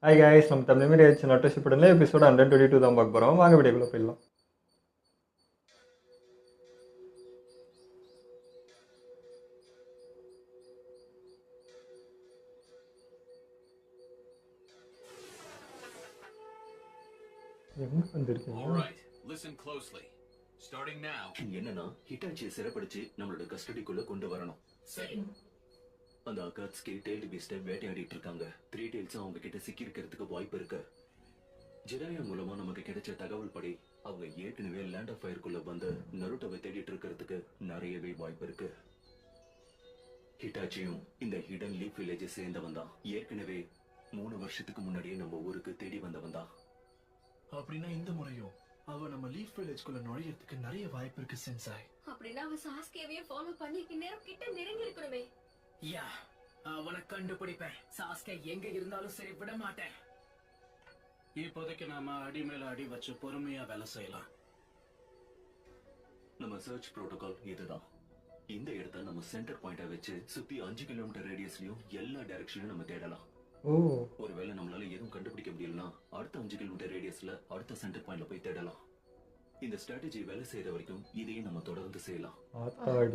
Hi guys, நம்ம Tamil media நோட்டிஸ்படல episode 122 தான் பார்க்க போகிறோம். வாங்க வீடியோக்குள்ளே போயிடலாம். எங்க வந்திருக்கீங்க? என்னன்னா ஹிட்டாச்சியை சிறப்பிடிச்சு நம்மளோட கஸ்டடிக்குள்ள கொண்டு வரணும். சரி. அந்த அகாட்ஸ்கி டெய்ல் பீஸ்ட வேட்டையாடிட்டு இருக்காங்க. 3 டெய்ல்ஸும் அவங்க கிட்ட சிக்கி இருக்கிறதுக்கு வாய்ப்பு இருக்கு. ஜெடாயா மூலமா நமக்கு கிடைச்ச தகவல் படி அவங்க ஏற்கனவே லேண்ட் ஆஃப் ஃபயருக்குள்ள வந்து நருட்டோவை தேடிட்டு இருக்கிறதுக்கு நிறையவே வாய்ப்பு இருக்கு. ஹிட்டாச்சியும் இந்த ஹிடன் லீஃப் வில்லேஜை சேர்ந்தவன் தான். ஏற்கனவே 3 வருஷத்துக்கு முன்னாடியே நம்ம ஊருக்கு தேடி வந்தவன் தான். அப்படின்னா இந்த முறையும் அவ நம்ம லீஃப் வில்லேஜ்க்குள்ள நுழையறதுக்கு நிறைய வாய்ப்பு இருக்கு சென்சாய். அப்படின்னா அவ சாஸ்கேவையே ஃபாலோ பண்ணி இந்நேரம் கிட்ட நெருங்கி இருக்கணுமே. யா, அவனை கண்டுபிடிப்பேன். சாஸ்கே எங்க இருந்தாலும் சரி விட மாட்டேன். இப்போதைக்கு நாம அடி மேல அடி வச்சு பொறுமையா வேலை செய்யலாம். நம்ம சர்ச் புரோட்டோகால் இதுதான். இந்த இடத்த நம்ம சென்டர் பாயிண்டா வச்சு சுத்தி 5 கிலோமீட்டர் ரேடியஸ்லயும் எல்லா டைரக்ஷன்லயும் நம்ம தேடலாம். ஒருவேளை நம்மளால எதுவும் கண்டுபிடிக்க முடியலன்னா அடுத்த 5 கிலோமீட்டர் ரேடியஸ்ல அடுத்த சென்டர் பாயிண்ட்ல போய் தேடலாம். இந்த ஸ்ட்ராட்டஜி வேலை செய்யற வரைக்கும் இதையே நம்ம தொடர்ந்து செய்யலாம்.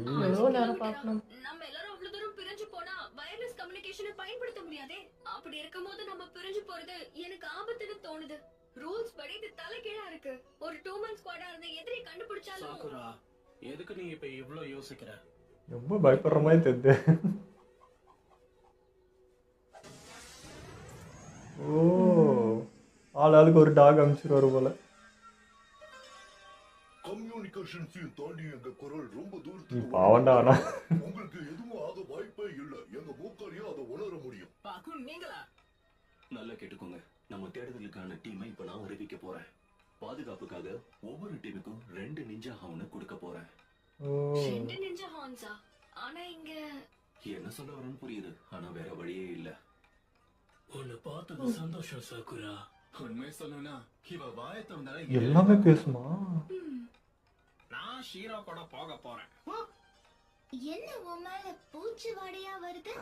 நம்ம எல்லாரும் அவ்வளவு தூரம் பிரிஞ்சு போனா வயர்லெஸ் கம்யூனிகேஷனை பயன்படுத்த முடியாதே. அப்படி இருக்கும்போது நம்ம பிரிஞ்சு போறது எனக்கு ஆபத்துன்னு தோணுது. ரூல்ஸ் படி இது தலைகீழா இருக்கு. ஒரு 2 man ஸ்குவாடா இருந்த எதிரி கண்டுபிடிச்சாலும். சாக்குரா, எதுக்கு நீ இப்ப இவ்ளோ யோசிக்கிற? ரொம்ப பயப்படுற மாதிரி தெரியுது. ஆளுக்கு ஒரு டாக் அனுப்பிச்சிருவாரு போல. கம்யூனிகேஷன்ஸையும் தாண்டி எங்க குரல் ரொம்ப நீ தூரத்துக்கு பாவண்டா. ஆனா உங்களுக்கு எதுவும் ஆக வாய்ப்பே இல்ல. எங்க மூக்காரியா அதை உணர முடியும். பாக்கு நீங்களா? நல்லா கேட்டுக்கோங்க. நம்ம தேடுதலுக்கான டீமை இப்ப நான் அறிவிக்க போறேன். பாதுகாப்புக்காக ஒவ்வொரு டீமுக்கும் 2 நிஞ்சா ஹார்ன் கொடுக்க போறேன். 2 நிஞ்சா ஹார்ன்ஸா? ஆனா இங்க என்ன சொல்ல வரேன்னு புரியுது, ஆனா வேற வழியே இல்ல. உன்னை பார்த்தது சந்தோஷம் சாக்குரா. உண்மை சொல்லணும்னா இவ வாயத்தை வந்தாலே எல்லாமே பேசுமா? நான் ஷீரோ கூட போக போறேன். என்ன உன் மேல பூச்சி வாடையா வருது?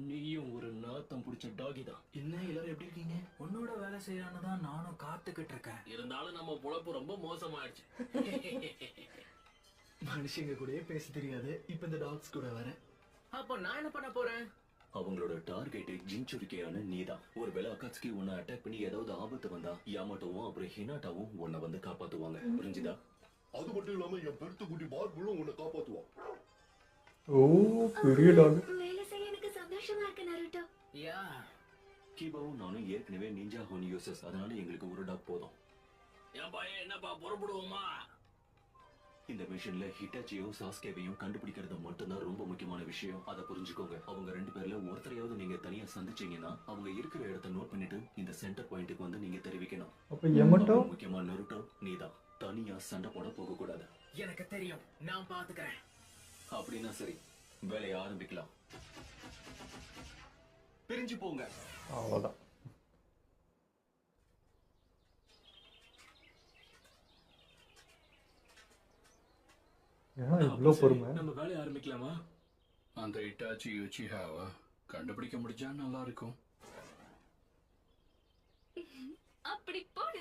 நீயும் ஒரு நாத்தம் பிடிச்ச டாகி தான். என்ன எல்லாரும் எப்படி இருக்கீங்க? உன்னோட வேலை செய்யறான்னு தான் நானும் காத்துக்கிட்டு இருக்கேன். இருந்தாலும் நம்ம பொழப்பு ரொம்ப மோசமாயிடுச்சு. மனுஷங்க கூடயே பேச தெரியாது, இப்ப இந்த டாக்ஸ் கூட வர. அப்போ நான் என்ன பண்ண போறேன்? அவங்களோட டார்கெட் ஜின்சுரிக்கையான நீதான். ஒருவேளை அகாட்ஸ்கி உன்னை அட்டாக் பண்ணி ஏதாவது ஆபத்து வந்தா யாமாட்டோவும் அப்புறம் ஹினாட்டாவும் உன்னை வந்து காப்பாத்துவாங்க. புரிஞ்சுதா? அது மட்டும் இல்லாம என் பெருத்த குட்டி பார்புளும் உன்னை காப்பாத்துவான். பெரிய டாக். வேலை செய்ய எனக்கு சந்தோஷமா இருக்கு நருட்டோ. யா, கீபாவும் நானும் ஏற்கனவே நிஞ்சா ஹார்ன் யூசர்ஸ். அதனால எங்களுக்கு ஒரு டாக் போதும். என் பையன் என்னப்பா புறப்படுவோமா? இந்த மிஷன்ல ஹிட்டாச்சியும் சாஸ்கேவையும் கண்டுபிடிக்கிறது மட்டும்தான் ரொம்ப முக்கியமான விஷயம். அதை புரிஞ்சுக்கோங்க. அவங்க 2 பேர்ல ஒருத்தரையாவது நீங்க தனியா சந்திச்சீங்கன்னா அவங்க இருக்கிற இடத்த நோட் பண்ணிட்டு இந்த சென்டர் பாயிண்ட்டுக்கு வந்து நீங்க தெரிவிக்கணும். அப்ப யமட்டோ முக்கியமா நருட்டோ நீதான். தனியா சண்டை போட போக கூடாது. எனக்கு தெரியும், நான் பாத்துக்கிறேன். அப்படின்னா சரி, வேலையை ஆரம்பிக்கலாம். பிரிஞ்சு போங்க. அவ்வளோதான். ஏன்னா இவ்வளோ பொறுமை? நம்ம வேலையை ஆரம்பிக்கலாமா? அந்த இட்டாச்சி யுச்சிஹாவை கண்டுபிடிக்க முடிஞ்சா நல்லா இருக்கும். அப்படி போடு.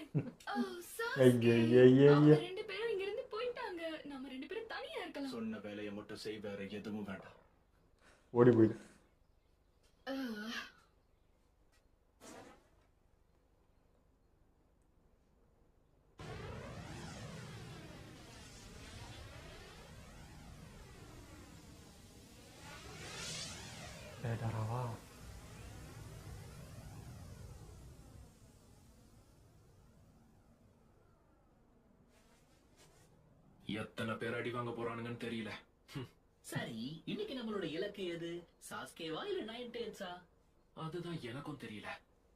ஐயையையைய. அவங்க 2 பேரும் இங்க இருந்து போயிட்டாங்க. நம்ம 2 பேரும் தனியா இருக்கலாம். சொன்ன வேலையை மட்டும் செய், வேற எதுவும் வேண்டாம். ஓடி போயிடு. டேடாராவா? எத்தனை பேர் அடி வாங்க போறானுங்கன்னு தெரியல. சரி, இன்னைக்கு நம்மளோட இலக்கு எது? சாஸ்கேவா இல்ல நைன் டெயில்ஸா? அதுதான் எனக்கும் தெரியல.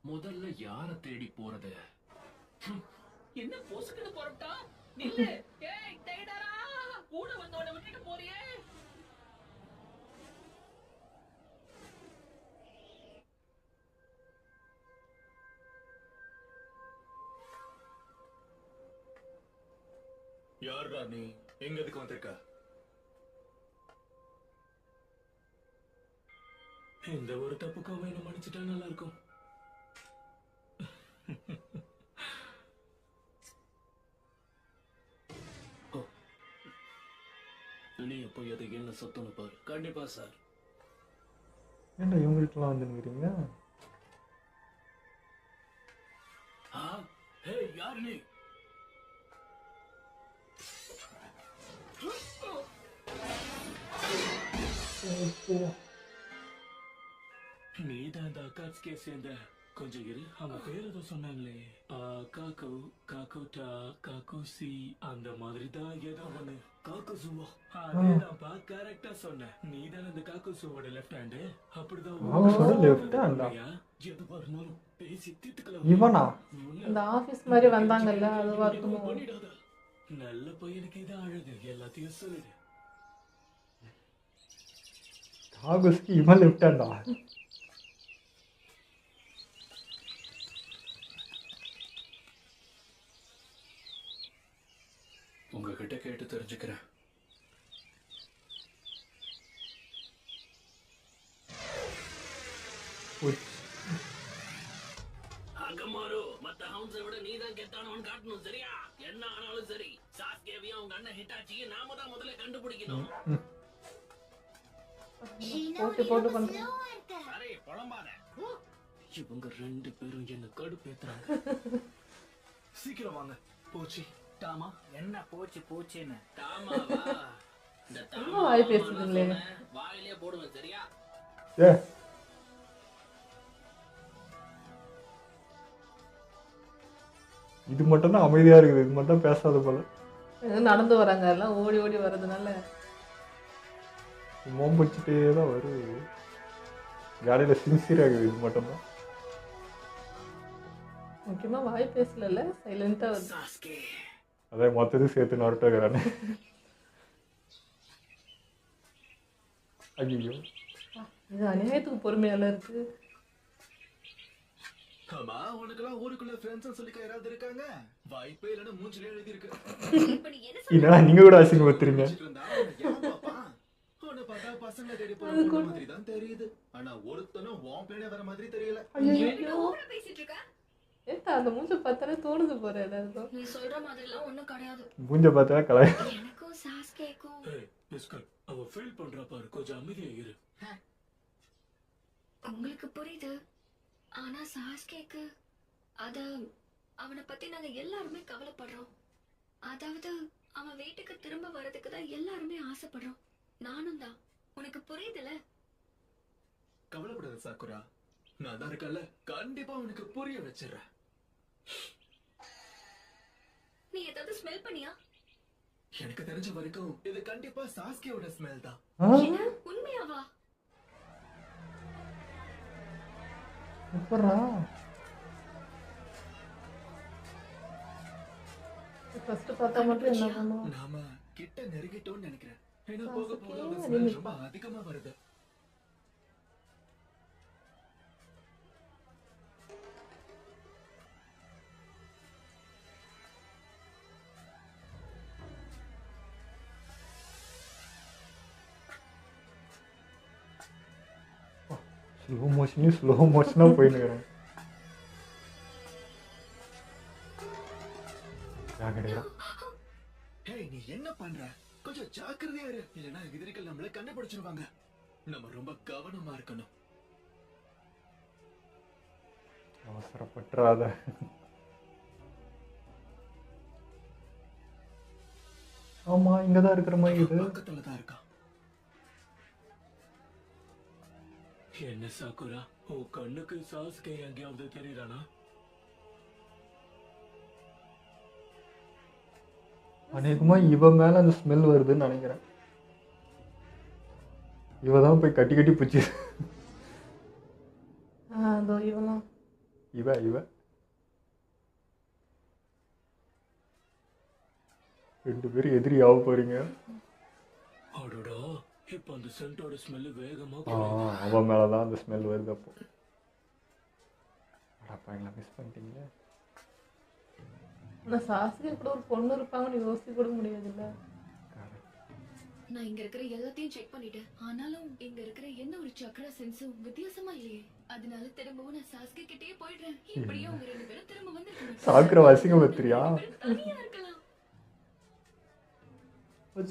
முதல்ல யார தேடி போறது? என்ன பொசுக்குன்னு போறட்டா? நில்லு. ஏய் தேடரா, கூட வந்தவனை விட்டுட்டு போறியே. யாரா நீ? எங்க எதுக்கு வந்திருக்க? இந்த ஒரு தப்புக்கு அவன் என்ன மன்னிச்சுட்டா நல்லா இருக்கும். நீ போய் அதை என்ன சத்தம்னு பாரு. கண்டிப்பா சார். ஏன்டா இவங்கள்ட்டலாம் வந்து நிற்கிறீங்க? ஹே யார் நீ? நீதான் இந்த அக்காட்ஸ்கே சேர்ந்த. கொஞ்சம் இரு, அவன் பேர் ஏதோ சொன்னாங்களே, காக்கு காக்குட்டா காக்குசி அந்த மாதிரி தான் ஏதோ ஒண்ணு. காக்குசுவா? அதேதான்ப்பா, கரெக்டா சொன்ன. நீதான் அந்த காக்குசுவோட லெஃப்ட் ஹேண்டு. காக்குசுவோட left hand ஆ? எது வரணும் பேசி திட்டுக்கல. இவனா? அந்த ஆபீஸ் மாதிரி வந்தாங்கல்ல, அதுவா இருக்குமோ? பண்ணிடாத. நல்ல பையனுக்கு இதான் அழகு. எல்லாத்தையும் சொல்லிடு. காகுஸ்க்கு இவன் லெஃப்ட் ஹேண்டா? உங்ககிட்ட கேட்டு தெரிஞ்சுக்கிறேன். அகமாரு, மத்த ஹவுன்ஸை விட நீதான் கெத்தானவன் காட்டணும், சரியா? என்ன ஆனாலும் சரி, சாஸ்கேவையும் அவங்க அண்ணன் ஹிட்டாச்சியும் நாம தான் முதல்ல கண்டுபிடிக்கணும். போட்டு போட்டு பண்றோம். சரி, புலம்பாத. இவங்க ரெண்டு பேரும் என்ன கடுப்பேத்துறாங்க. சீக்கிரம் வாங்க. போச்சு. டாமா என்ன போச்சு போச்சுன்னு? டாமாவா? இந்த ரொம்ப வாய் பேசுதுங்களே. வாயிலே போடுவேன், சரியா? ஏ இது மட்டும் தான் அமைதியா இருக்குது. இது மட்டும் பேசாத போல. நடந்து வராங்க, எல்லாம் ஓடி ஓடி வர்றதுனால மோம்பிச்சுட்டே தான் வருது. காலையில சின்சியரா இருக்குது. இது மட்டும்தான். முக்கியமா வாய் பேசல, சைலண்டா வருது. சாஸ்கே அதான் மொத்தத்தையும் சேர்த்து நொரட்டுகிறானே. ஐயோ, இது அநியாயத்துக்கு பொறுமையால இருக்கு. ஆமா, உனக்கெல்லாம் ஊருக்குள்ள ஃப்ரெண்ட்ஸ் சொல்லிக்க யாராவது இருக்காங்க? வாய்ப்பே இல்லைன்னு மூஞ்சிலே எழுதி இருக்கு. இப்ப நீ என்ன என்னடா நீங்க கூட அசிங்க பத்துறீங்க? உன்னை பார்த்தா பசங்க தேடி போற மாதிரி தான் தெரியுது. ஆனா ஒருத்தனும் உன் பேனே வர மாதிரி தெரியல. சொல்லிட்டு ஓவரா பேசிட்டு இருக்க? ஏத்தா அந்த மூஞ்ச பார்த்தாலே தோணுது போற எல்லாருக்கும். நீ சொல்ற மாதிரி எல்லாம் ஒண்ணும் கிடையாது. மூஞ்ச பார்த்தா கலாய். எனக்கும் சாஸ்கேக்கும் ஏய் மிஸ்கர், அவ ஃபீல் பண்றா பாரு. கொஞ்சம் அமைதியா இரு. உங்களுக்கு புரியுது. ஆனா சாஸ்கேக்கு அத அவனை பத்தி நாங்க எல்லாருமே கவலைப்படுறோம். அதாவது அவன் வீட்டுக்கு திரும்ப வர்றதுக்கு தான் எல்லாருமே ஆசைப்படுறோம். நானும் தான். உனக்கு புரியுதுல? கவலைப்படாத சாக்குரா, நான் தான் இருக்கல. கண்டிப்பா உனக்கு புரிய வச்சிடறேன். நீ ஏதாவது ஸ்மெல் பண்ணியா? எனக்கு தெரிஞ்ச வரைக்கும் இது கண்டிப்பா சாஸ்கேவோட ஸ்மெல் தான். என்ன? உண்மையாவா? எப்படா? ஃபர்ஸ்ட் பார்த்தா மட்டும் என்ன பண்ணுவோம்? நாம கிட்ட நெருங்கிட்டோம்னு நினைக்கிறேன். ஏன்னா போக போக சாஸ்கே அந்த ஸ்மெல் ரொம்ப அதிகமா வருது. ஸ்லோ மோஷனா போயின்னு ஹேய், நீ என்ன பண்ற? கொஞ்சம் ஜாக்கிரதையா இரு, இல்லனா எதிரிகள் நம்மள கண்டுபிடிச்சிருவாங்க. நம்ம ரொம்ப கவனமா இருக்கணும். அவசரப்பட்டுறாத. ஆமா, இங்கதான் இருக்கிற மாதிரி இது. பக்கத்துல தான் இருக்கான். என்ன சாக்குரா, உன் கண்ணுக்கு சாஸ்கே எங்கேயாவது தெரியறானா? அநேகமா இவ மேல அந்த ஸ்மெல் வருதுன்னு நினைக்கிறேன். இவதான் போய் கட்டி கட்டி பிடிச்சி. அதோ இவெல்லாம் இவ ரெண்டு பேரும் எதிரி ஆக போறீங்க. அடடா, இப்ப அந்த சென்ட்டோட ஸ்மெல் வேகமா அவன் மேலதான் அந்த ஸ்மெல் வருது. அப்போ அடப்பாங்களா, மிஸ் பண்ணிட்டீங்க. ஆனா சாஸ்கே கூட ஒரு பொண்ணு இருப்பாங்கன்னு யோசிக்க கூட முடியாதுல்ல. நான் இங்க இருக்கிற எல்லாத்தையும் செக் பண்ணிட்டேன். ஆனாலும் இங்க இருக்கிற எந்த ஒரு சக்கர சென்ஸும் வித்தியாசமா இல்லையே. அதனால திரும்பவும் நான் சாஸ்கே கிட்டே போயிடுறேன். இப்படியே உங்க ரெண்டு பேரும் திரும்ப வந்து சாக்குற வசிங்க பத்திரியா? தனியா இருக்கலாம்.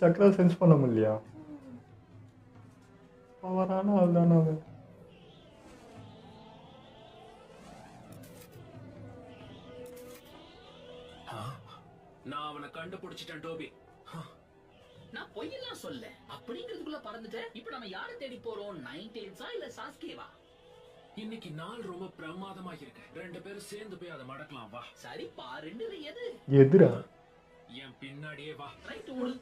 சக்கரை சென்ஸ் பண்ண முடியலையா? பவரான ஆள் தானே அவன். நான் அவனை கண்டுபிடிச்சிட்டேன் டோபி. நான் பொய்யெல்லாம் சொல்ல அப்படிங்கிறதுக்குள்ள பறந்துட்டேன். இப்ப நம்ம யாரை தேடி போறோம்? நைன்டேல்ஸா இல்ல சாஸ்கேவா? இன்னைக்கு நாள் ரொம்ப பிரமாதமா இருக்கு. 2 பேரும் சேர்ந்து போய் அதை மடக்கலாம் வா. சரிப்பா, 2ல எது? எதிரா? என் பின்னாடியே வா. ரைட் ஓடு.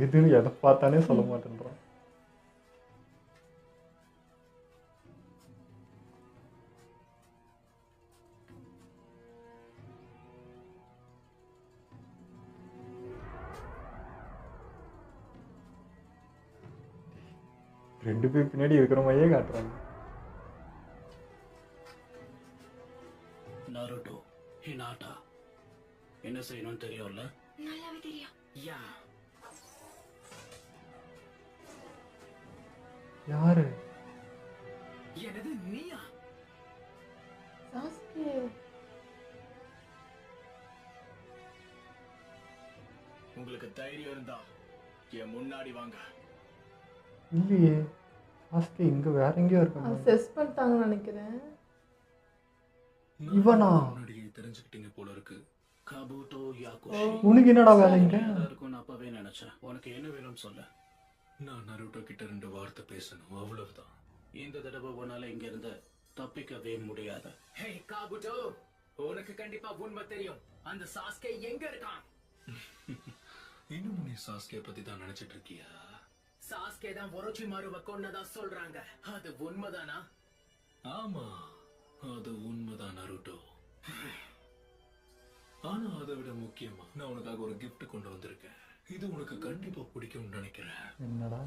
எதுன்னு எதை பார்த்தானே சொல்ல மாட்டேன்றான். ரெண்டு பேர் பின்னாடி இருக்கிற மாதிரியே காட்டுறாங்க. நருட்டோ, ஹினாட்டா என்ன செய்யணும்னு தெரியும்ல? நல்லாவே தெரியும். யா, யாரு? எனது நீயா? சாஸ்கே உங்களுக்கு தைரியம் இருந்தா என் முன்னாடி வாங்க. இல்லையே, சாஸ்கே இங்க வேற எங்கேயோ இருக்காங்க. செஸ் பண்ணிட்டாங்கன்னு நினைக்கிறேன். இவனா? முன்னாடியே தெரிஞ்சுக்கிட்டீங்க போல இருக்கு. காபூட்டோ யாகோஷி. உனக்கு என்னடா வேலை இங்க? இருக்கும்னு அப்பவே நினைச்சேன். உனக்கு என்ன வேணும்னு சொல்ல. நான் நருட்டோ கிட்ட 2 வார்த்தை பேசணும், அவ்வளவுதான். இந்த தடவை உன்னால இங்க இருந்து தப்பிக்கவே முடியாது. ஹே காபுட்டோ, உனக்கு கண்டிப்பா உண்மை தெரியும். அந்த சாஸ்கே எங்க இருக்கான்? இன்னும் நீ சாஸ்கே பத்தி தான் நினைச்சிட்டு இருக்கியா? சாஸ்கே தான் ஒரோச்சிமாருவை கொன்னதா சொல்றாங்க. அது உண்மைதானா? ஆமா, அது உண்மைதான் நருட்டோ. ஆனா அதை விட முக்கியமா நான் உனக்காக ஒரு gift கொண்டு வந்திருக்கேன். இது உனக்கு கண்டிப்பா பிடிக்கும்னு நினைக்கிறேன். என்னடா?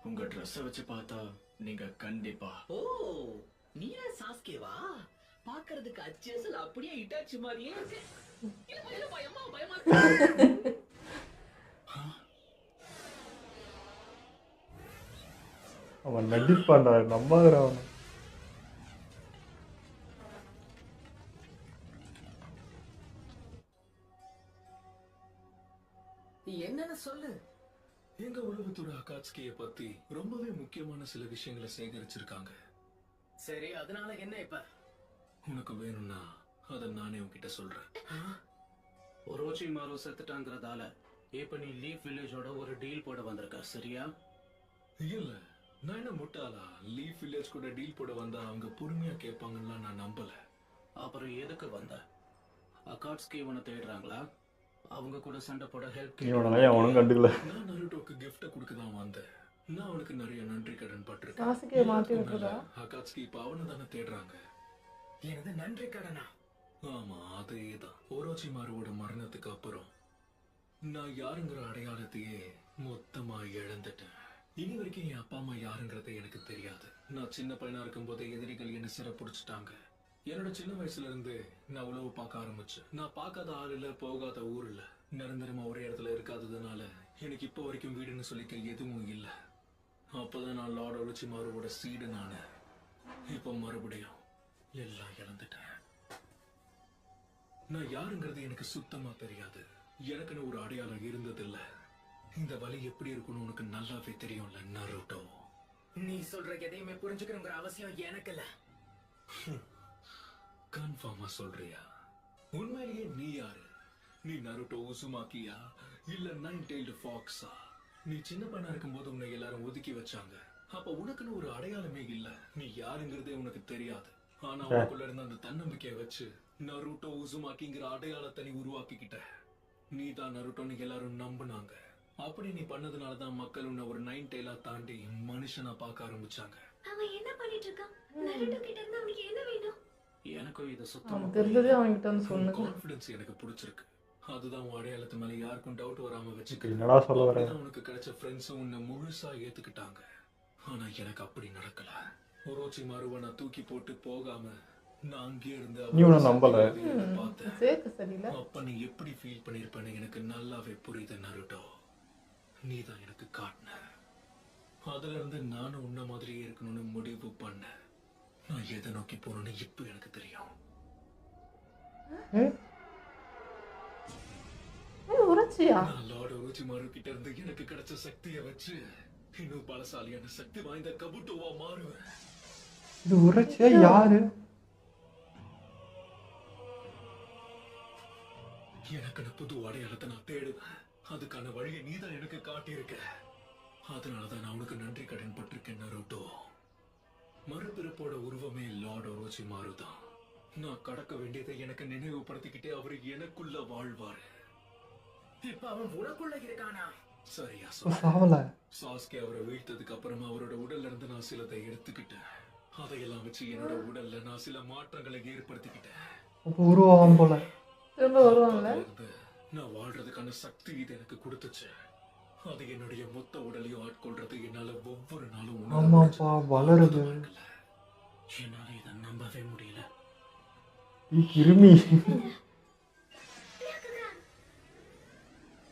உங்க ட்ரெஸ்ஸை வச்சு பார்த்தா நீங்க கண்டிப்பா. ஓ, நீயா சாஸ்கேவா? பாக்குறதுக்கு அச்சேசல் அப்படியே இட்டாச்சி மாதிரியே இருக்கு. இல்ல பயமா பயமா இருக்கு. அவன் நடிப்பான்டா, நம்பாதடா அவனை. என்னன்னு சொல்லு. எங்க உலகத்தோட அகாட்ஸ்கியை பத்தி ரொம்பவே முக்கியமான சில விஷயங்களை சேகரிச்சிருக்காங்க. சரி, அதனால என்ன இப்ப? உனக்கு வேணும்னா அதை நானே உன்கிட்ட சொல்றேன். ஒரோச்சிமாரு செத்துட்டாங்கிறதால இப்ப நீ லீஃப் வில்லேஜோட ஒரு டீல் போட வந்திருக்க, சரியா? இல்ல, நான் என்ன முட்டாளா? லீஃப் வில்லேஜ் கூட டீல் போட வந்தா அவங்க பொறுமையா கேட்பாங்கன்னா நான் நம்பல. அப்புறம் எதுக்கு வந்த? அகாட்ஸ்கி உன்னை தேடுறாங்களா? அவங்க கூட சண்டை போட ஹெல்ப் இவனெல்லாம் அவனும் கண்டுக்கல. நான் நருட்டோக்கு கிஃப்ட் கொடுக்க தான் வந்தேன். நான் அவனுக்கு நிறைய நன்றி கடன் பட்டிருக்கேன். சாஸ்கே மாட்டி விட்டுறா. அகாட்ஸ்கி இப்ப அவனை தானே தேடுறாங்க. எனது நன்றி கடனா? ஆமா, அதேதான். ஓரோச்சிமாருவோட மரணத்துக்கு அப்புறம் நான் யாருங்கிற அடையாளத்தையே மொத்தமா இழந்துட்டேன். இனி வரைக்கும் என் அப்பா அம்மா யாருங்கிறது எனக்கு தெரியாது. நான் சின்ன பையனா இருக்கும் போதே எதிரிகள் என்ன சிறைப்பிடிச்சிட்டாங்க. என்னோட சின்ன வயசுல இருந்து நான் உழவு பார்க்க ஆரம்பிச்சேன். நான் பார்க்காத ஆள் இல்ல, போகாத ஊர் இல்ல, நிரந்தரமா ஒரே இடத்துல இருக்காததுனால எனக்கு இப்போ வரைக்கும் வீடுன்னு சொல்லிக்க எதுவும் இல்லை. அப்பதான் நான் லார்ட் ஓரோச்சிமாருவோட சீடு நானு. இப்போ மறுபடியும் எல்லாம் இழந்துட்டேன். நான் யாருங்கிறது எனக்கு சுத்தமா தெரியாது. எனக்குன்னு ஒரு அடையாளம் இருந்ததில்லை. இந்த வலி எப்படி இருக்குன்னு உனக்கு நல்லாவே தெரியும்ல நருட்டோ. நீ சொல்ற எதையுமே புரிஞ்சுக்கணுங்கிற அவசியம் எனக்கு இல்ல. கன்ஃபார்மா சொல்றியா? உண்மையிலேயே நீ யாரு? நீ நருட்டோ உசுமாக்கியா இல்ல நைன் டெய்ல்டு ஃபாக்ஸா? நீ சின்ன பையனா இருக்கும்போது உன்னை எல்லாரும் ஒதுக்கி வச்சாங்க. அப்ப உனக்குன்னு ஒரு அடையாளமே இல்ல. நீ யாருங்கிறதே உனக்கு தெரியாது. ஆனா உனக்குள்ள இருந்த அந்த தன்னம்பிக்கையை வச்சு நருட்டோ உசுமாக்கிங்கிற அடையாளத்தை நீ உருவாக்கிக்கிட்ட. நீ தான் நருட்டோன்னு எல்லாரும் நம்பினாங்க. அப்படி நீ பண்ணதுனாலதான் மக்கள் உன்னை ஒரு நைன் டெய்லா தாண்டி மனுஷனா பார்க்க ஆரம்பிச்சாங்க. அவன் என்ன பண்ணிட்டு இருக்கான்? நருட்டோ கிட்ட இருந்து அவனுக்கு என்ன வேணும்? எனக்கும் இது அவன் சுத்தமா தெரிஞ்சதே அவன்கிட்ட வந்து சொன்னது. கான்ஃபிடன்ஸ் எனக்கு பிடிச்சிருக்கு. அதுதான் உன் அடையாளத்து மேல யாருக்கும் டவுட் வராம வச்சுக்க. என்னடா சொல்ல வர? உனக்கு கிடைச்ச ஃப்ரெண்ட்ஸும் உன்னை முழுசா ஏத்துக்கிட்டாங்க. ஆனா எனக்கு அப்படி நடக்கல. ஓரோச்சிமாருவை நான் தூக்கி போட்டு போகாம நான் அங்கே இருந்து நீ உன்னை நம்பல. பார்த்தேன். சேர்க்க சரியில்லை. அப்ப நீ எப்படி ஃபீல் பண்ணிருப்பேன்னு எனக்கு நல்லாவே புரியுது நருட்டோ. நீ தான் எனக்கு காட்டின. அதுல இருந்து நானும் உன்ன மாதிரியே இருக்கணும்னு முடிவு பண்ணேன். நான் எதை நோக்கி போறேன்னு இப்ப எனக்கு தெரியும். உரச்சியா? நான் லார்ட் ஒரோச்சிமாரு கிட்ட இருந்து எனக்கு கிடைச்ச சக்தியை வச்சு இன்னும் பலசாலியான சக்தி வாய்ந்த கபுட்டோவா மாறுவேன். இது உரைச்சியா யாரு? எனக்கான புது அடையாளத்தை நான் தேடுவேன். அதுக்கான வழியை நீதான் எனக்கு காட்டியிருக்க. அதனாலதான் நான் உனக்கு நன்றி கடன் பட்டிருக்கேன் நருட்டோ. மறுபிறப்போட உருவமே லார்ட் ஒரோச்சிமாரு தான். நான் கடக்க வேண்டியதை எனக்கு நினைவுபடுத்திக்கிட்டே அவரு எனக்குள்ள வாழ்வாரு. இப்ப அவன் உனக்குள்ள இருக்கானா? சரியா சாவல. சாஸ்கே அவரை வீழ்த்ததுக்கு அப்புறமா அவரோட உடல்ல இருந்து நான் சிலதை எடுத்துக்கிட்டேன். அதையெல்லாம் வச்சு என்னோட உடல்ல நான் சில மாற்றங்களை ஏற்படுத்திக்கிட்டேன். அப்போ உருவாகும் போல. திரும்ப வருவாங்கல்ல? நான் வாழ்றதுக்கான சக்தி இது எனக்கு கொடுத்துச்சு. அது என்னுடைய மொத்த உடலையும் ஆட்கொள்றது என்னால ஒவ்வொரு நாளும் ஆமாப்பா வளருது. என்னால இதை நம்பவே முடியல. கிருமி.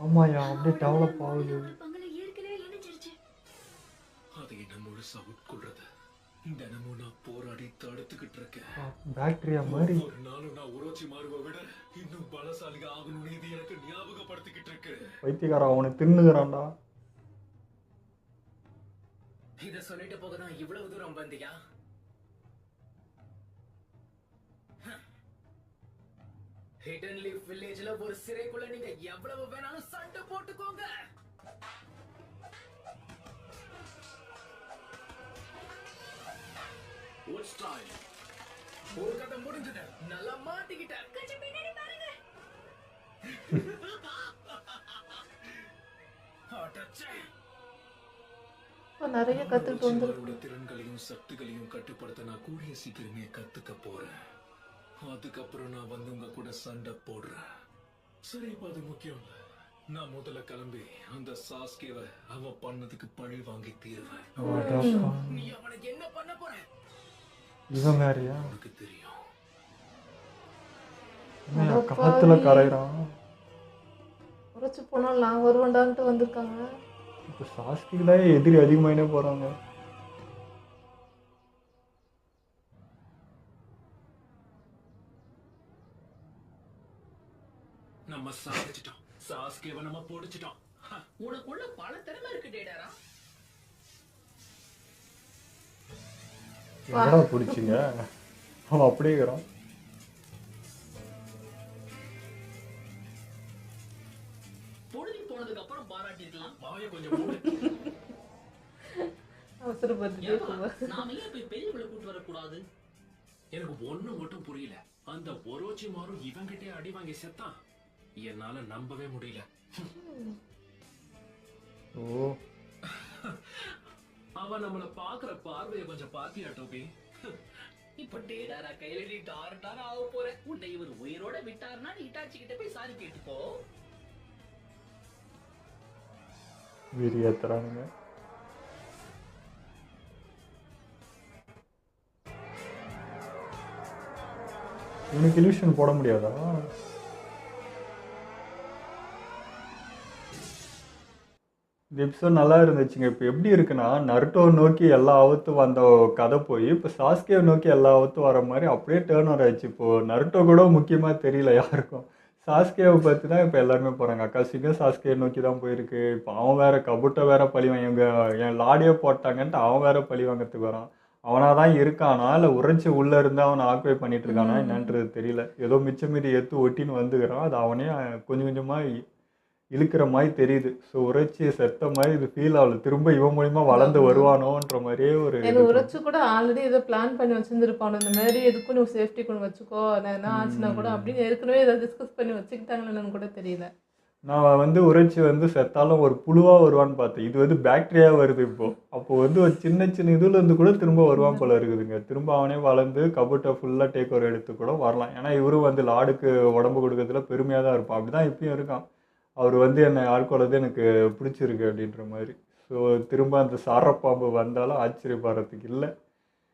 ஆமாயா அப்படியே டெவலப் ஆகுது. அது என்ன முழுசா உட்கொள்றது. தினமும் நான் போராடி தடுத்துக்கிட்டு இருக்கேன். பாக்டீரியா மாதிரி. ஒரு நாளும் நான் ஒரோச்சிமாருவை விட இன்னும் பலசாலிగా ஆகணும்னு இது எனக்கு ஞாபகப்படுத்திக்கிட்டு இருக்கு. வைத்தியக்காரன் அவனை தின்னுகிறான்டா. இத சொல்லிட்டு போகதான் இவ்வளவு தூரம் வந்தியா? ஹிடன் லீஃப் வில்லேஜ்ல ஒரு சிறைக்குள்ள நீங்க எவ்வளவு வேணாலும் சண்டை போட்டுக்கோங்க. What style? ஒரு கதை முடிஞ்சது. நல்லா மாட்டிக்கிட்ட. கொஞ்சம் பின்னாடி பாருங்க. அடச்சே. நிறைய கத்துக்கிட்டு வந்து திறன்களையும் சக்திகளையும் கட்டுப்படுத்த நான் கூடிய சீக்கிரமே கத்துக்க போறேன். அதுக்கப்புறம் நான் வந்து உங்க கூட சண்டை போடுறேன். சரி இப்ப அது முக்கியம் இல்ல. நான் முதல்ல கிளம்பி அந்த சாஸ்கேவை அவன் பண்ணதுக்கு பழி வாங்கி தீருவேன். நீ அவனுக்கு என்ன பண்ண போற? இவன் வேறையா? உனக்கு தெரியும். காத்துல கரையிறான். உரைச்சு போனால் நான் வருவேன்டான்ட்டு வந்திருக்காங்க. இப்போ சாஸ்கில எதிரி அதிகமாயினே போறாங்க. நம்ம சாதிச்சிட்டோம். சாஸ்கேவை நம்ம போடிச்சிட்டோம். உனக்குள்ள பல திறமை இருக்கு டேடாரா. என்னடா பிடிச்சிங்க? அவன் அப்படியே இருக்கிறான். பொழுது போனதுக்கு அப்புறம் பாராட்டிருக்கலாம். வாயை கொஞ்சம் மூடு. அவசரப்பட்டு நாம ஏன் போய் பெரியவங்களை கூட்டு வரக்கூடாது? எனக்கு ஒண்ணு மட்டும் புரியல. அந்த ஒரோச்சிமாரு இவங்கிட்டே அடி வாங்கி செத்தான். என்னால நம்பவே முடியல. ஓ அவன் நம்மள பாக்குற பார்வையை கொஞ்சம் பாத்தியா டோபி? இப்ப டேடாரா கையில நீ டார்டார் ஆக போற. உன்னை இவர் உயிரோட விட்டாருன்னா நீ இட்டாச்சி கிட்ட போய் சாரி கேட்டுக்கோ. வீரியத்துறானுங்க. இவனுக்கு இல்யூஷன் போட முடியாதா? இந்த எபிசோட் நல்லா இருந்துச்சுங்க. இப்போ எப்படி இருக்குன்னா நருட்டோ நோக்கி எல்லா ஆபத்தும் வந்த கதை போய் இப்போ சாஸ்கே நோக்கி எல்லா ஆபத்தும் வர மாதிரி அப்படியே டேர்ன் ஓவர் ஆயிடுச்சு. இப்போது நருட்டோ கூட முக்கியமாக தெரியல யாருக்கும். சாஸ்கேவை பார்த்து தான் இப்போ எல்லாருமே போகிறாங்க. அக்காசிக்கும் சாஸ்கே நோக்கி தான் போயிருக்கு. இப்போ அவன் வேற கபுட்டை வேற பழிவாங்க. என் லாடியே போட்டாங்கன்ட்டு அவன் வேற பழி வாங்கிறதுக்கு வரான். அவனாக தான் இருக்கானா இல்லை உரைச்சி உள்ளே இருந்து அவனை ஆக்குவை பண்ணிட்டு இருக்கானா என்னன்றது தெரியல. ஏதோ மிச்சம் மீறி எடுத்து ஒட்டின்னு வந்துக்கிறான். அது அவனே கொஞ்சம் கொஞ்சமாக இழுக்கிற மாதிரி தெரியுது. ஸோ உரைச்சி செத்த மாதிரி இது ஃபீல் ஆகல. திரும்ப இவன் மூலியமா வளர்ந்து வருவானோன்ற மாதிரியே ஒரு உரைச்சு கூட ஆல்ரெடி ஏதோ பிளான் பண்ணி வச்சிருந்துருப்பானு. இந்த மாதிரி எதுக்கும் நீ சேஃப்டி கொண்டு வச்சுக்கோ, நான் என்ன ஆச்சுன்னா கூட அப்படின்னு ஏற்கனவே ஏதாவது டிஸ்கஸ் பண்ணி வச்சுக்கிட்டாங்கன்னு கூட தெரியல. நான் வந்து உரைச்சி வந்து செத்தாலும் ஒரு புழுவாக வருவான்னு பார்த்தேன். இது வந்து பாக்டீரியா வருது இப்போ. அப்போ வந்து ஒரு சின்ன சின்ன இதுல இருந்து கூட திரும்ப வருவான் போல இருக்குதுங்க. திரும்ப அவனே வளர்ந்து கபுட்டை ஃபுல்லாக டேக் ஓவர் எடுத்து கூட வரலாம். ஏன்னா இவரும் வந்து லாடுக்கு உடம்பு கொடுக்கறதுல பெருமையாக தான் இருப்பான். அப்படிதான் இப்பயும் இருக்கான். அவர் வந்து என்னை ஆட்கொள்ளது எனக்கு பிடிச்சிருக்கு அப்படின்ற மாதிரி. ஸோ திரும்ப அந்த சாரப்பாம்பு வந்தாலும் ஆச்சரியப்படுறதுக்கு இல்லை.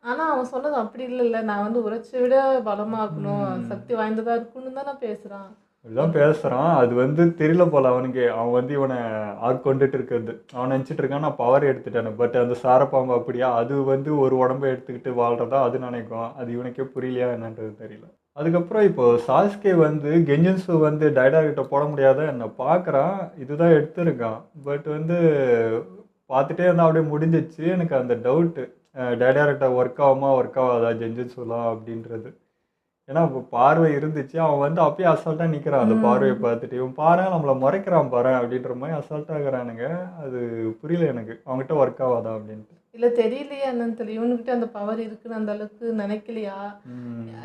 ஆனால் அவன் சொன்னது அப்படி இல்லைல்ல. நான் வந்து உரைச்சி விட பலமாக்கணும், சக்தி வாய்ந்ததாக இருக்குன்னு தான் நான் பேசுகிறான். அப்படிதான் பேசுகிறான். அது வந்து தெரியல போல அவனுக்கு. அவன் வந்து இவனை ஆட்கொண்டுட்டு இருக்கிறது அவன் நினச்சிட்டு இருக்கான் நான் பவர் எடுத்துட்டானு. பட் அந்த சாரப்பாம்பு அப்படியா அது வந்து ஒரு உடம்பை எடுத்துக்கிட்டு வாழ்கிறதா அது நினைக்கும். அது இவனுக்கே புரியலையா என்னன்றது தெரியல. அதுக்கப்புறம் இப்போ சாஸ்கே வந்து கெஞ்சின்சு வந்து டைரக்டர் போட முடியாத என்ன பார்க்குறான், இதுதான் எடுத்திருக்கான். பட் வந்து பார்த்துட்டே இருந்தா அப்படியே முடிஞ்சிச்சு. எனக்கு அந்த டவுட்டு டைரக்டர் ஒர்க் ஆகுமா ஒர்க் ஆகாதா ஜென்ஜின்சுலாம் அப்படின்றது. ஏன்னா இப்போ பார்வை இருந்துச்சு. அவன் வந்து அப்பயே அசால்ட்டா நிற்கிறான் அந்த பார்வையை பார்த்துட்டு. இவன் பாரேன் நம்மளை முறைக்கிறான் பாரேன் அப்படின்ற மாதிரி அசால்ட்டாக இருக்கிறானுங்க. அது புரியல எனக்கு அவங்ககிட்ட ஒர்க் ஆகாதா அப்படின்ட்டு. இல்லை தெரியலையா என்னன்னு தெரியல, இவனுக்கிட்ட அந்த பவர் இருக்குன்னு அந்த அளவுக்கு நினைக்கலையா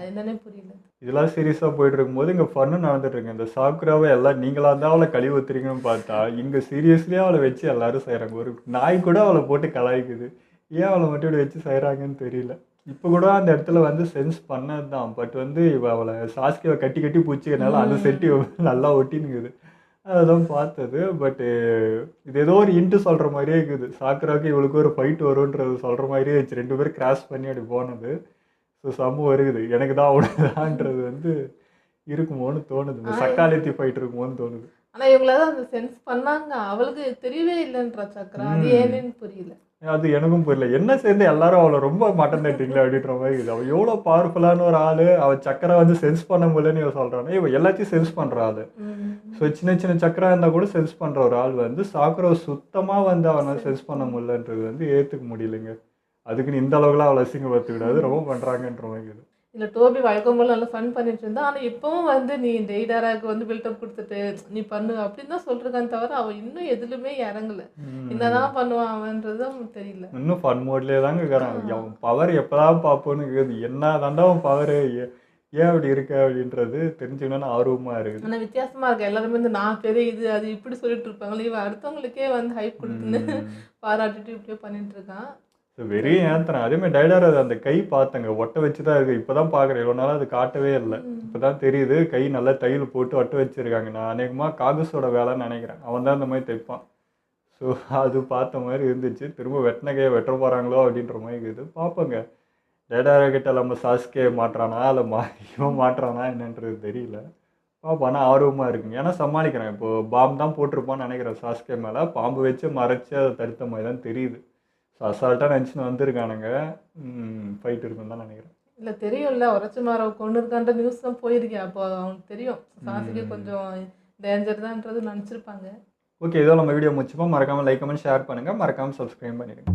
என்னன்னே புரியல. இதெல்லாம் சீரியஸாக போயிட்டு இருக்கும்போது இங்கே ஃபன்னு நடந்துட்டு இருக்கு. இந்த சாக்குராவை எல்லாம் நீங்களா தான் அவளை கழுவி ஊத்துறீங்கன்னு பார்த்தா இங்கே சீரியஸ்லியே அவளை வச்சு எல்லாரும் செய்கிறாங்க. ஒரு நாய் கூட அவளை போட்டு கலாய்க்குது. ஏன் அவளை மட்டும் இப்படி வச்சு செய்கிறாங்கன்னு தெரியல. இப்போ கூட அந்த இடத்துல வந்து சென்ஸ் பண்ணது தான். பட் வந்து இவ அவளை சாஸ்கியை கட்டி கட்டி பூச்சிக்கிறனால அந்த செட்டி நல்லா ஒட்டினுக்குது. அதுதான் பார்த்தது. பட்டு இது ஏதோ ஒரு இன்ட்டு சொல்கிற மாதிரியே இருக்குது. சாக்குராவுக்கு இவளுக்கு ஒரு ஃபைட் வரும்ன்றது சொல்கிற மாதிரியே இருந்துச்சு. 2 பேரும் கிராஸ் பண்ணி அப்படி போனது. ஸோ செம்ம வருகுது. எனக்கு தான் அவனுதான்றது வந்து இருக்குமோன்னு தோணுது. இந்த சக்காலத்தி ஃபைட் இருக்குமோன்னு தோணுது. ஆனால் இவங்களால அந்த சென்ஸ் பண்ணாங்க, அவளுக்கு தெரியவே இல்லைன்றா சக்கரா. அது ஏன்னு புரியல. அது எனக்கும் புரியல. என்ன சேர்ந்து எல்லாரும் அவளை ரொம்ப மட்டன் தட்டிங்களா அப்படின்ற மாதிரி இருக்குது. அவள் எவ்வளோ பவர்ஃபுல்லான ஒரு ஆள். அவள் சக்கரை வந்து சென்ஸ் பண்ண முடியலன்னு இவன் சொல்கிறானே, இவன் எல்லாத்தையும் சென்ஸ் பண்ணுற ஆள். ஸோ சின்ன சின்ன சக்கரா இருந்தால் கூட சென்ஸ் பண்ணுற ஒரு ஆள் வந்து சாக்குரை சுத்தமாக வந்து அவனால் சென்ஸ் பண்ண முடியலன்றது வந்து ஏற்றுக்க முடியலைங்க. அதுக்குன்னு இந்த அளவுக்குலாம் அவளை அசிங்கப்படுத்த விடாது. ரொம்ப பண்ணுறாங்கன்ற மாதிரி இருக்குது. இல்லை டோபி வழக்கம் போல் நல்லா ஃபன் பண்ணிட்டு இருந்தா. ஆனால் இப்போவும் வந்து நீ டெய்டாராக்கு வந்து பில்டப் கொடுத்துட்டு நீ பண்ணு அப்படின்னு தான் சொல்லிருக்கான்னு தவிர அவன் இன்னும் எதுலுமே இறங்கல. என்னதான் பண்ணுவான் அவன்றது தெரியல. இன்னும் ஃபன் மோட்லேயே தாங்க இருக்கிறான். அவன் பவர் எப்போதான் பார்ப்போன்னு இருக்குது. என்ன தாண்டா அவன் பவர் ஏன் அப்படி இருக்க அப்படின்றது தெரிஞ்சுக்கணும்னு ஆர்வமாக இருக்குது. ஆனால் வித்தியாசமாக இருக்கு. எல்லாருமே வந்து நான் பெரிய இது அது இப்படி சொல்லிட்டு இருப்பாங்களே, இவன் அடுத்தவங்களுக்கே வந்து ஹைப் கொடுத்துன்னு பாராட்டிட்டு இப்படியே பண்ணிட்டு இருக்கான். ஸோ வெறியும் ஏற்றுறேன். அதேமாதிரி டைடார் அது அந்த கை பார்த்தங்க ஒட்ட வச்சு தான் இருக்குது. இப்போ தான் பார்க்குறேன். இவ்வளோ நாளாக அது காட்டவே இல்லை. இப்போ தான் தெரியுது கை நல்லா தையல் போட்டு ஒட்ட வச்சுருக்காங்க. நான் அநேகமாக காகஸோட வேலைன்னு நினைக்கிறேன். அவன் தான் இந்த மாதிரி தைப்பான். ஸோ அது பார்த்த மாதிரி இருந்துச்சு. திரும்ப வெட்டின கையை வெட்ட போகிறாங்களோ அப்படின்ற மாதிரி இருக்குது. பார்ப்போங்க டைடார்கிட்ட நம்ம சாஸ்கே மாட்டுறானா இல்லை இவன் மாட்டுறானா என்னன்றது தெரியல. பார்ப்போம். ஆனால் ஆர்வமாக இருக்குங்க. ஏன்னா சமாளிக்கிறேன். இப்போது பாம்பு தான் போட்டிருப்பான்னு நினைக்கிறேன் சாஸ்கே மேலே. பாம்பு வச்சு மறைச்சி அதை தடுத்த மாதிரி தான் தெரியுது. ஸோ அசால்ட்டாக நினச்சின்னு வந்திருக்கானுங்க. ஃபைட் இருக்குன்னு தான் நினைக்கிறேன். இல்லை தெரியும்ல, உரைச்சி மாற கொண்டு இருக்கான்ற நியூஸ் தான் போயிருக்கேன். அப்போ அவனுக்கு தெரியும் சாசிக்கு கொஞ்சம் டேஞ்சர் தான்ன்றது நினச்சிருப்பாங்க. ஓகே, இதோ நம்ம வீடியோ முடிச்சுப்போம். மறக்காமல் லைக் கமெண்ட் ஷேர் பண்ணுங்கள். மறக்காமல் சப்ஸ்கிரைப் பண்ணிடுங்க.